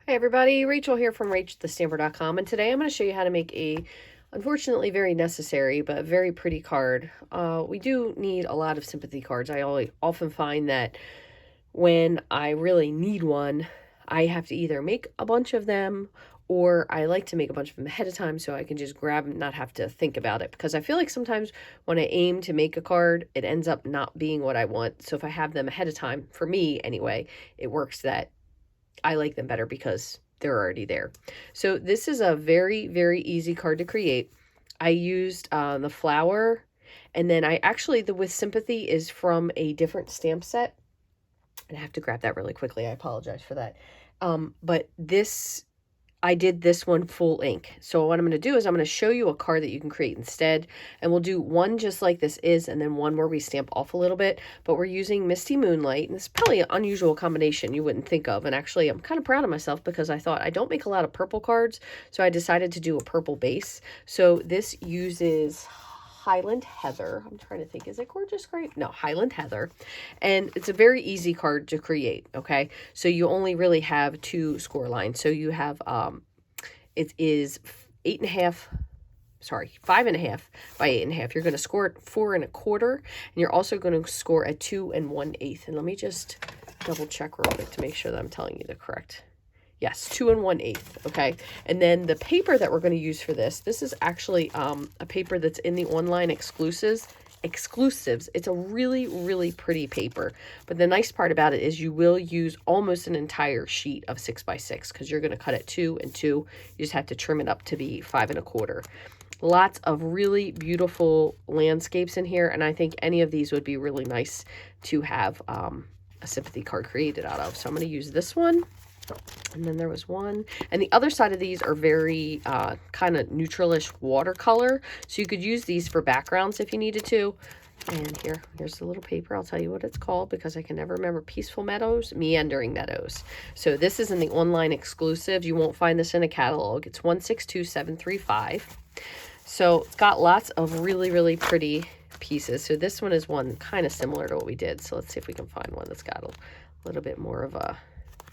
Hi everybody, Rachel here from Rachthestamper.com, and today I'm going to show you how to make a, unfortunately very necessary, but very pretty card. We do need a lot of sympathy cards. I often find that when I really need one, I have to either make a bunch of them, or I like to make a bunch of them ahead of time so I can just grab and not have to think about it. Because I feel like sometimes when I aim to make a card, it ends up not being what I want. So if I have them ahead of time, for me anyway, it works that I like them better because they're already there. So this is a very, very easy card to create. I used the flower, and then the With Sympathy is from a different stamp set. And I have to grab that really quickly. I apologize for that. But I did this one full ink. So what I'm going to do is I'm going to show you a card that you can create instead. And we'll do one just like this is, and then one where we stamp off a little bit. But we're using Misty Moonlight. And it's probably an unusual combination you wouldn't think of. And actually, I'm kind of proud of myself because I thought I don't make a lot of purple cards. So I decided to do a purple base. So this uses Highland Heather. I'm trying to think, is it Gorgeous Grape? No, Highland Heather. And it's a very easy card to create, okay? So you only really have two score lines. So you have, it is 5.5 by 8.5. You're going to score it 4 1/4, and you're also going to score at 2 1/8. And let me just double check real quick to make sure that I'm telling you the correct. Yes, 2 1/8, okay? And then the paper that we're going to use for this is actually a paper that's in the online exclusives. It's a really, really pretty paper. But the nice part about it is you will use almost an entire sheet of 6 by 6 because you're going to cut it 2 and 2. You just have to trim it up to be 5 1/4. Lots of really beautiful landscapes in here, and I think any of these would be really nice to have a sympathy card created out of. So I'm going to use this one. And then there was one, and the other side of these are very kind of neutralish watercolor, so you could use these for backgrounds if you needed to. And here's the little paper. I'll tell you what it's called because I can never remember. Peaceful Meadows, Meandering Meadows. So this is in the online exclusives. You won't find this in a catalog. It's 162735. So it's got lots of really, really pretty pieces. So this one is one kind of similar to what we did. So let's see if we can find one that's got a little bit more of a,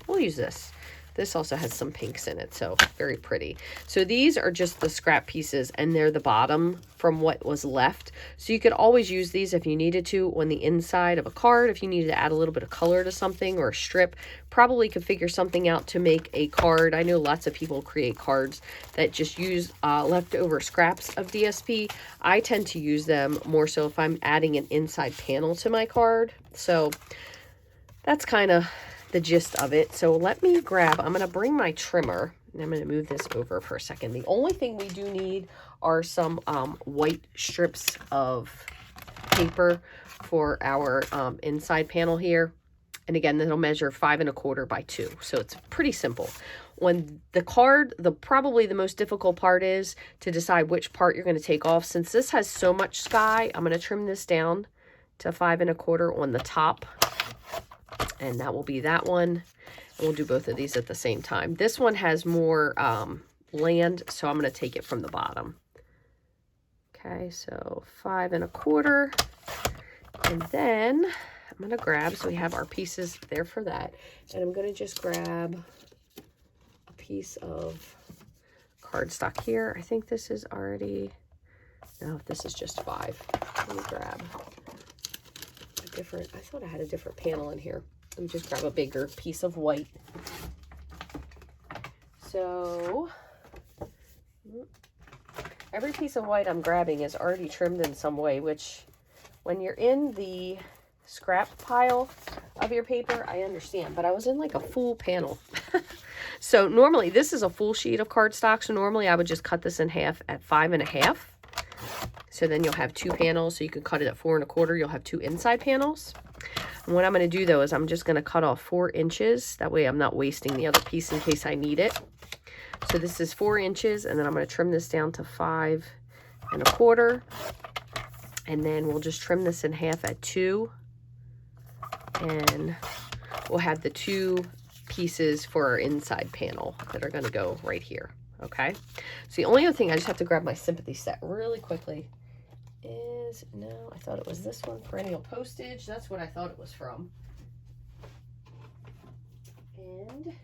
we'll use this. This also has some pinks in it, so very pretty. So these are just the scrap pieces, and they're the bottom from what was left. So you could always use these if you needed to on the inside of a card, if you needed to add a little bit of color to something or a strip. Probably could figure something out to make a card. I know lots of people create cards that just use leftover scraps of DSP. I tend to use them more so if I'm adding an inside panel to my card. So that's kind of the gist of it. So let me grab, I'm going to bring my trimmer, and I'm going to move this over for a second. The only thing we do need are some white strips of paper for our inside panel here. And again, that'll measure 5 1/4 by 2. So it's pretty simple. On the card, probably the most difficult part is to decide which part you're going to take off. Since this has so much sky, I'm going to trim this down to 5 1/4 on the top. And that will be that one. And we'll do both of these at the same time. This one has more land, so I'm going to take it from the bottom. Okay, so 5 1/4. And then I'm going to grab, so we have our pieces there for that. And I'm going to just grab a piece of cardstock here. I think this is already, no, this is just 5. Let me grab a different, I thought I had a different panel in here. Let me just grab a bigger piece of white. So every piece of white I'm grabbing is already trimmed in some way, which when you're in the scrap pile of your paper, I understand, but I was in like a full panel. So normally this is a full sheet of cardstock. So normally I would just cut this in half at 5 1/2. So then you'll have 2 panels. So you can cut it at 4 1/4. You'll have 2 inside panels. And what I'm going to do, though, is I'm just going to cut off 4 inches. That way I'm not wasting the other piece in case I need it. So this is 4 inches, and then I'm going to trim this down to 5 1/4. And then we'll just trim this in half at 2. And we'll have the 2 pieces for our inside panel that are going to go right here. Okay? So the only other thing, I just have to grab my sympathy set really quickly. No, I thought it was this one, Perennial Postage. That's what I thought it was from. And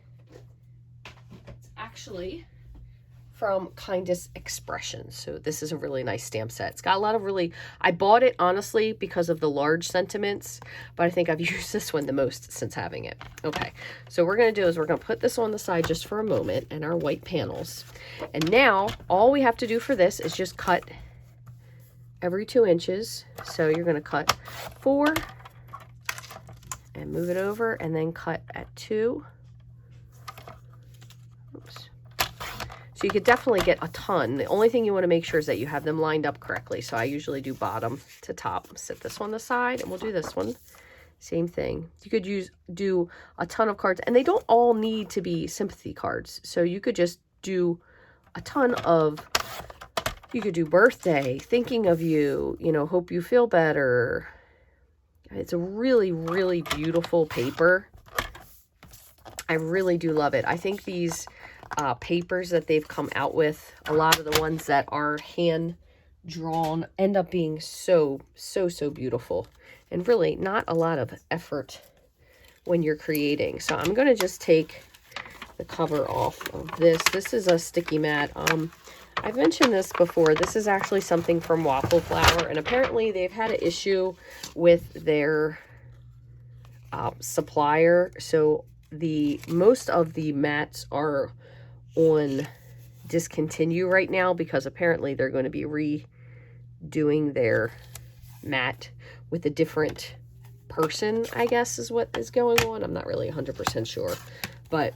actually from Kindest Expressions. So this is a really nice stamp set. It's got a lot of really, I bought it honestly because of the large sentiments, but I think I've used this one the most since having it. Okay, so what we're going to do is we're going to put this on the side just for a moment and our white panels. And now all we have to do for this is just cut every 2 inches. So you're going to cut 4 and move it over and then cut at 2. Oops. So you could definitely get a ton. The only thing you want to make sure is that you have them lined up correctly. So I usually do bottom to top. Set this on the side and we'll do this one. Same thing. You could do a ton of cards, and they don't all need to be sympathy cards. So you could just do a ton of, you could do birthday, thinking of you, you know, hope you feel better. It's a really, really beautiful paper. I really do love it. I think these papers that they've come out with, a lot of the ones that are hand drawn end up being so beautiful, and really not a lot of effort when you're creating. So I'm going to just take the cover off of this. This is a sticky mat. I've mentioned this before. This is actually something from Waffle Flower, and apparently they've had an issue with their supplier. So most of the mats are on discontinue right now because apparently they're going to be redoing their mat with a different person, I guess is what is going on. I'm not really 100% sure, but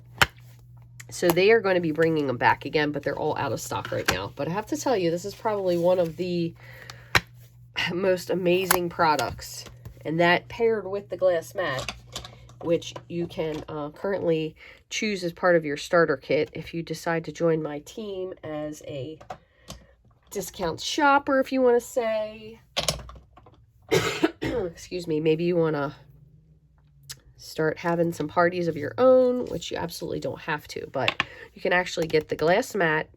so they are going to be bringing them back again, but they're all out of stock right now. But I have to tell you, this is probably one of the most amazing products, and that paired with the glass mat, which you can currently choose as part of your starter kit if you decide to join my team as a discount shopper, if you want to say. Excuse me, maybe you want to start having some parties of your own, which you absolutely don't have to, but you can actually get the glass mat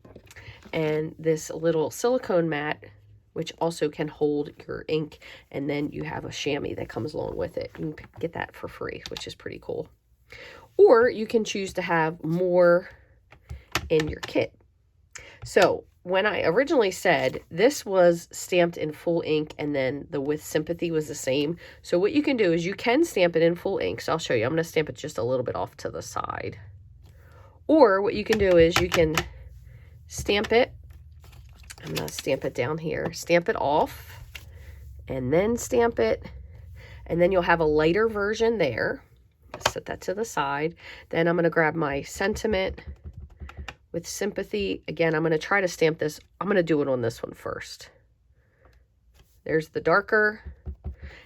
and this little silicone mat, which also can hold your ink, and then you have a chamois that comes along with it. You can get that for free, which is pretty cool. Or you can choose to have more in your kit. So when I originally said this was stamped in full ink and then the with sympathy was the same. So what you can do is you can stamp it in full ink. So I'll show you. I'm going to stamp it just a little bit off to the side. Or what you can do is you can stamp it. I'm going to stamp it down here. Stamp it off and then stamp it. And then you'll have a lighter version there. Set that to the side. Then I'm going to grab my sentiment with sympathy. Again, I'm going to try to stamp this. I'm going to do it on this one first. There's the darker.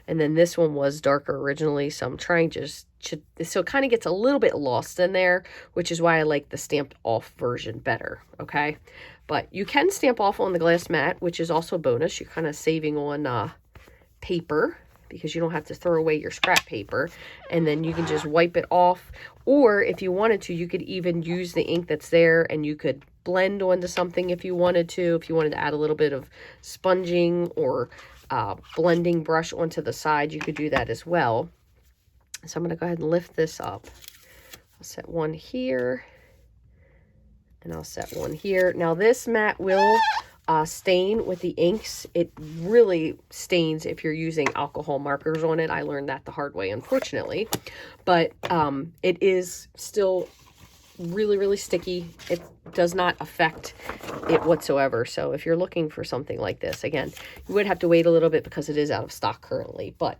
And then this one was darker originally. So I'm trying so it kind of gets a little bit lost in there, which is why I like the stamped off version better. Okay. But you can stamp off on the glass mat, which is also a bonus. You're kind of saving on paper, because you don't have to throw away your scrap paper, and then you can just wipe it off. Or if you wanted to, you could even use the ink that's there and you could blend onto something if you wanted to add a little bit of sponging or blending brush onto the side, you could do that as well. So I'm going to go ahead and lift this up. I'll set one here and I'll set one here. Now this mat will stain with the inks. It really stains if you're using alcohol markers on it. I learned that the hard way, unfortunately, but it is still really sticky. It does not affect it whatsoever. So if you're looking for something like this, again, you would have to wait a little bit because it is out of stock currently. But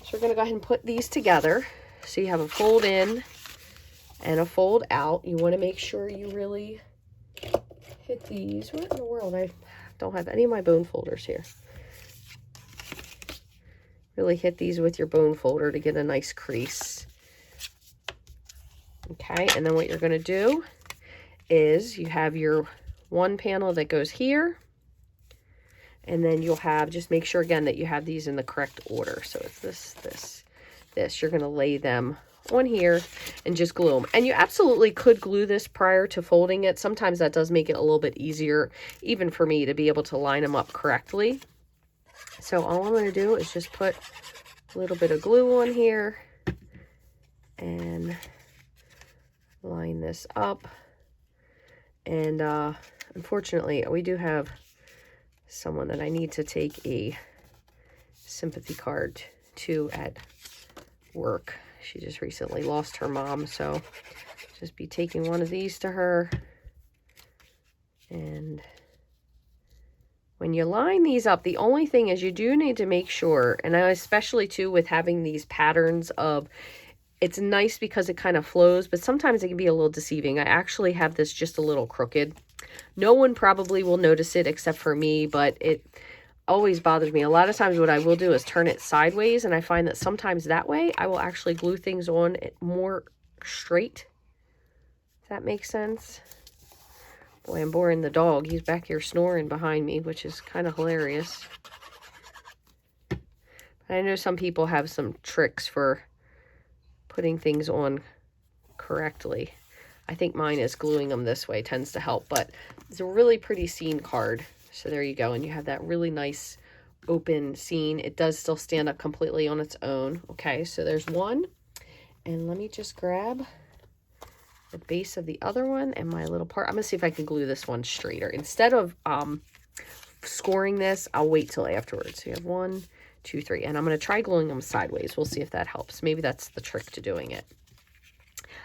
so we're going to go ahead and put these together. So you have a fold in and a fold out. You want to make sure you really hit these. What in the world? I don't have any of my bone folders here. Really hit these with your bone folder to get a nice crease. Okay, and then what you're going to do is you have your one panel that goes here, and then you'll have, just make sure again that you have these in the correct order. So it's this. You're going to lay them on here and just glue them. And you absolutely could glue this prior to folding it. Sometimes that does make it a little bit easier, even for me, to be able to line them up correctly. So all I'm going to do is just put a little bit of glue on here and line this up. And unfortunately, we do have someone that I need to take a sympathy card to at work. She just recently lost her mom, so just be taking one of these to her. And when you line these up, the only thing is you do need to make sure, and especially too with having these patterns of, it's nice because it kind of flows, but sometimes it can be a little deceiving. I actually have this just a little crooked. No one probably will notice it except for me, but it always bothers me. A lot of times what I will do is turn it sideways, and I find that sometimes that way I will actually glue things on it more straight. If that makes sense. Boy, I'm boring the dog. He's back here snoring behind me, which is kind of hilarious. I know some people have some tricks for putting things on correctly. I think mine is gluing them this way tends to help, but it's a really pretty scene card. So there you go. And you have that really nice open scene. It does still stand up completely on its own. Okay, so there's one. And let me just grab the base of the other one and my little part. I'm going to see if I can glue this one straighter. Instead of scoring this, I'll wait till afterwards. So you have 1, 2, 3. And I'm going to try gluing them sideways. We'll see if that helps. Maybe that's the trick to doing it.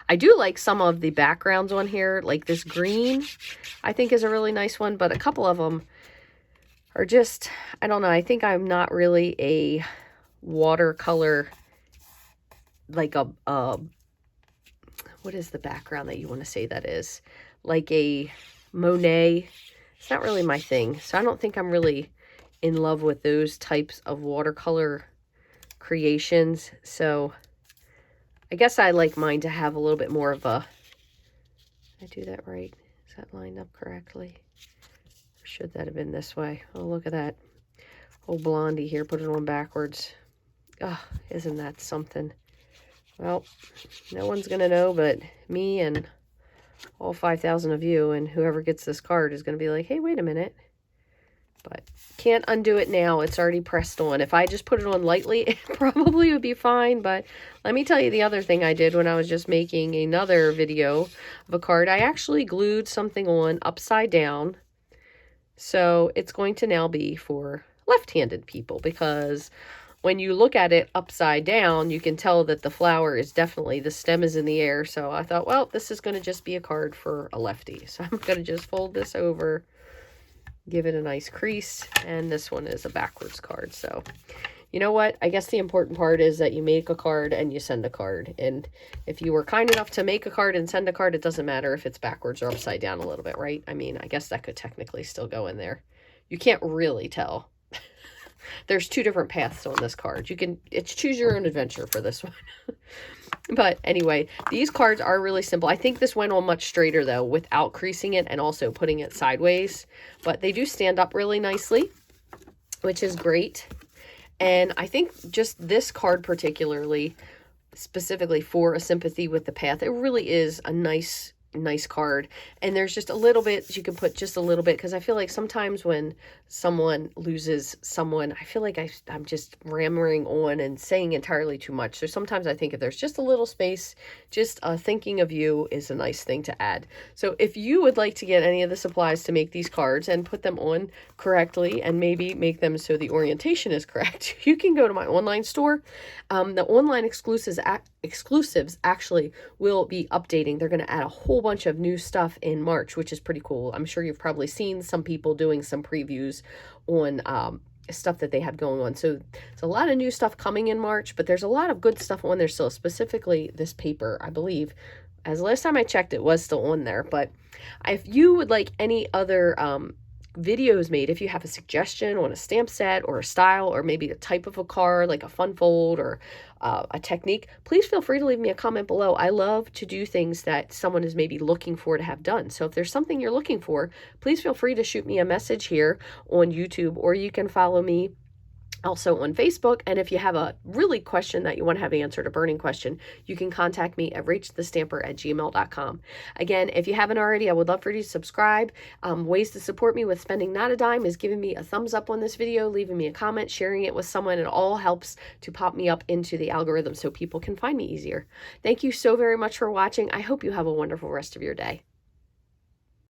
I do like some of the backgrounds on here, like this green, I think is a really nice one, but a couple of them are just, I don't know, I think I'm not really a watercolor, like a what is the background that you want to say that is? Like a Monet. It's not really my thing, so I don't think I'm really in love with those types of watercolor creations, so I guess I like mine to have a little bit more of a, did I do that right? Is that lined up correctly? Or should that have been this way? Oh, look at that. Oh, Blondie here, put it on backwards. Oh, isn't that something? Well, no one's going to know but me and all 5,000 of you, and whoever gets this card is going to be like, hey, wait a minute. But can't undo it now. It's already pressed on. If I just put it on lightly, it probably would be fine. But let me tell you the other thing I did when I was just making another video of a card. I actually glued something on upside down. So it's going to now be for left-handed people, because when you look at it upside down, you can tell that the flower is definitely, the stem is in the air. So I thought, well, this is going to just be a card for a lefty. So I'm going to just fold this over, give it a nice crease, and this one is a backwards card. So you know what, I guess the important part is that you make a card and you send a card, and if you were kind enough to make a card and send a card, it doesn't matter if it's backwards or upside down a little bit, right? I mean, I guess that could technically still go in there. You can't really tell. There's 2 different paths on this card. You can, it's choose your own adventure for this one. But anyway, these cards are really simple. I think this went on much straighter though, without creasing it and also putting it sideways. But they do stand up really nicely, which is great. And I think just this card particularly, specifically for a sympathy with the path, it really is a nice card. And there's just a little bit, you can put just a little bit, because I feel like sometimes when someone loses someone, I feel like I'm just rammering on and saying entirely too much. So sometimes I think if there's just a little space, just thinking of you is a nice thing to add. So if you would like to get any of the supplies to make these cards and put them on correctly and maybe make them so the orientation is correct, you can go to my online store. The online exclusives actually will be updating. They're going to add a whole bunch of new stuff in March, which is pretty cool. I'm sure you've probably seen some people doing some previews on stuff that they have going on. So there's a lot of new stuff coming in March, but there's a lot of good stuff on there still, specifically this paper, I believe. As last time I checked, it was still on there. But if you would like any other videos made, if you have a suggestion on a stamp set or a style or maybe a type of a card, like a fun fold or a technique, please feel free to leave me a comment below. I love to do things that someone is maybe looking for to have done. So if there's something you're looking for, please feel free to shoot me a message here on YouTube, or you can follow me also on Facebook. And if you have a really question that you want to have answered, a burning question, you can contact me at rachthestamper@gmail.com. Again, if you haven't already, I would love for you to subscribe. Ways to support me with spending not a dime is giving me a thumbs up on this video, leaving me a comment, sharing it with someone. It all helps to pop me up into the algorithm so people can find me easier. Thank you so very much for watching. I hope you have a wonderful rest of your day.